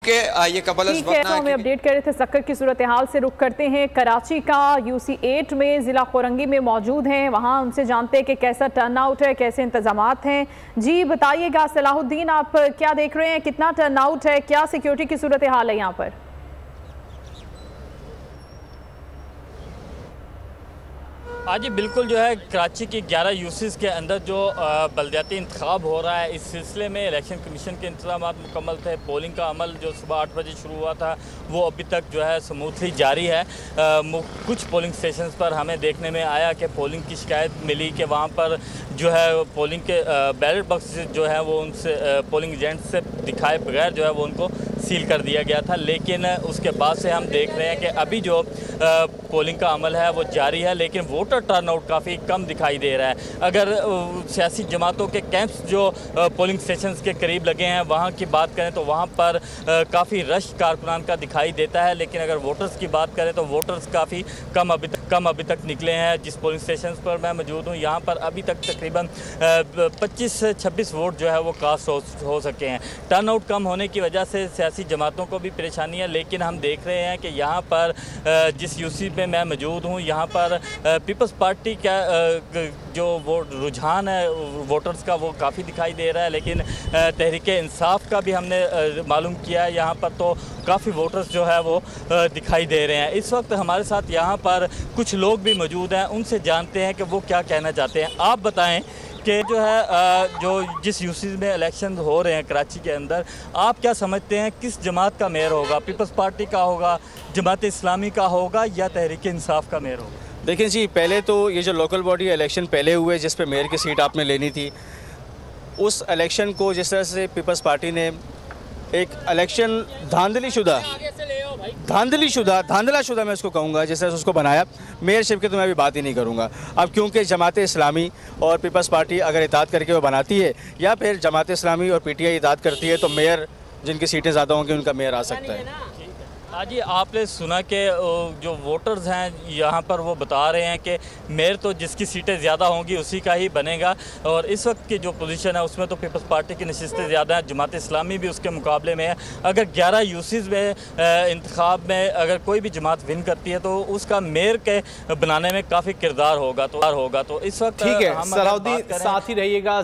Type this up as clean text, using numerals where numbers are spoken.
के ये कबल ठीक है, तो हमें अपडेट कर रहे थे सक्कर की सूरत हाल से रुख करते हैं कराची का। UC8 में ज़िला कोरंगी में मौजूद हैं, वहाँ उनसे जानते हैं कि कैसा टर्न आउट है, कैसे इंतजामात हैं। जी बताइएगा सलाहुद्दीन, आप क्या देख रहे हैं, कितना टर्न आउट है, क्या सिक्योरिटी की सूरत हाल है यहाँ पर? आज बिल्कुल जो है कराची की 11 यूसीज़ के अंदर जो बलदियाती इंतखाब हो रहा है, इस सिलसिले में इलेक्शन कमीशन के इंतजाम मुकम्मल थे। पोलिंग का अमल जो सुबह 8 बजे शुरू हुआ था वो अभी तक जो है स्मूथली जारी है। कुछ पोलिंग स्टेशंस पर हमें देखने में आया कि पोलिंग की शिकायत मिली कि वहाँ पर जो है पोलिंग के बैलेट बॉक्स जो है वो उनसे पोलिंग एजेंट से दिखाए बगैर जो है वो उनको सील कर दिया गया था। लेकिन उसके बाद से हम देख रहे हैं कि अभी जो पोलिंग का अमल है वो जारी है, लेकिन वोटर टर्नआउट काफ़ी कम दिखाई दे रहा है। अगर सियासी जमातों के कैंप्स जो पोलिंग स्टेशंस के करीब लगे हैं वहाँ की बात करें तो वहाँ पर काफ़ी रश कारकुनान का दिखाई देता है, लेकिन अगर वोटर्स की बात करें तो वोटर्स काफ़ी कम अभी तक निकले हैं। जिस पोलिंग स्टेशन पर मैं मौजूद हूँ यहाँ पर अभी तक तकरीबन 25 से 26 वोट जो है वो कास्ट हो सके हैं। टर्नआउट कम होने की वजह से सियासी जमातों को भी परेशानी है, लेकिन हम देख रहे हैं कि यहाँ पर जिस यूसी में मैं मौजूद हूँ यहाँ पर पीपल्स पार्टी का जो वो रुझान है वोटर्स का वो काफ़ी दिखाई दे रहा है। लेकिन तहरीक इंसाफ का भी हमने मालूम किया है यहाँ पर, तो काफ़ी वोटर्स जो है वो दिखाई दे रहे हैं। इस वक्त हमारे साथ यहाँ पर कुछ लोग भी मौजूद हैं, उनसे जानते हैं कि वो क्या कहना चाहते हैं। आप बताएं कि जो है जो जिस यूसी में इलेक्शन हो रहे हैं कराची के अंदर, आप क्या समझते हैं किस जमात का मेयर होगा? पीपल्स पार्टी का होगा, जमात इस्लामी का होगा या तहरीक इंसाफ का मेयर होगा? देखिए जी, पहले तो ये जो लोकल बॉडी इलेक्शन पहले हुए जिस पे मेयर की सीट आपने लेनी थी, उस इलेक्शन को जिस तरह से पीपल्स पार्टी ने एक इलेक्शन धांधला शुदा मैं इसको कहूँगा, जिस तरह से उसको बनाया, मेयरशिप की तो मैं अभी बात ही नहीं करूँगा। अब क्योंकि जमात इस्लामी और पीपल्स पार्टी अगर इताद करके वो बनाती है या फिर जमात इस्लामी और PTI इताद करती है तो मेयर जिनकी सीटें ज़्यादा होंगी उनका मेयर आ सकता है। हाँ जी, आपने सुना कि जो वोटर्स हैं यहाँ पर वो बता रहे हैं कि मेयर तो जिसकी सीटें ज़्यादा होंगी उसी का ही बनेगा, और इस वक्त की जो पोजीशन है उसमें तो पीपल्स पार्टी की नशिस्तें ज़्यादा हैं, जमात इस्लामी भी उसके मुकाबले में है। अगर 11 यूसीज़ में इंतखाब में अगर कोई भी जमात विन करती है तो उसका मेयर के बनाने में काफ़ी किरदार होगा। तो इस वक्त ठीक है, सलाहुद्दीन साथ ही रहिएगा।